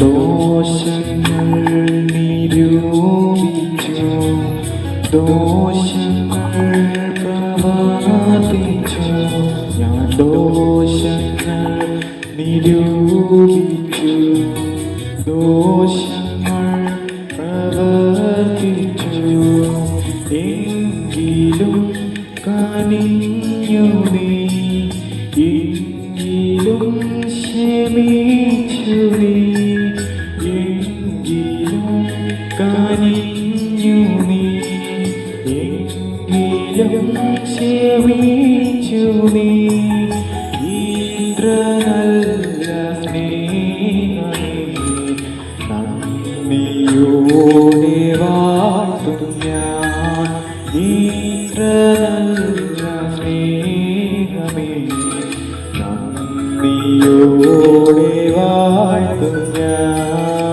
ദോഷങ്ങൾ നിരൂപിച്ചു, ദോഷങ്ങൾ പ്രവർത്തിച്ചു. ഞാൻ ദോഷങ്ങൾ നിരൂപിച്ചു, ദോഷങ്ങൾ പ്രവർത്തിച്ചു. എങ്കിലും കനിഞ്ഞു നീ, എങ്കിലും ക്ഷമിച്ചു നീ, എങ്കിലും കനിഞ്ഞു നീ, എങ്കിലും ക്ഷമിച്ചു നീ. ഇത്ര നല്ല സ്നേഹമേ, നന്ദിയോടെ വാഴ്ത്തും ഞാൻ. ഇത്ര നല്ല സ്നേഹമേ, നന്ദിയോടെ വാഴ്ത്തും ഞാൻ.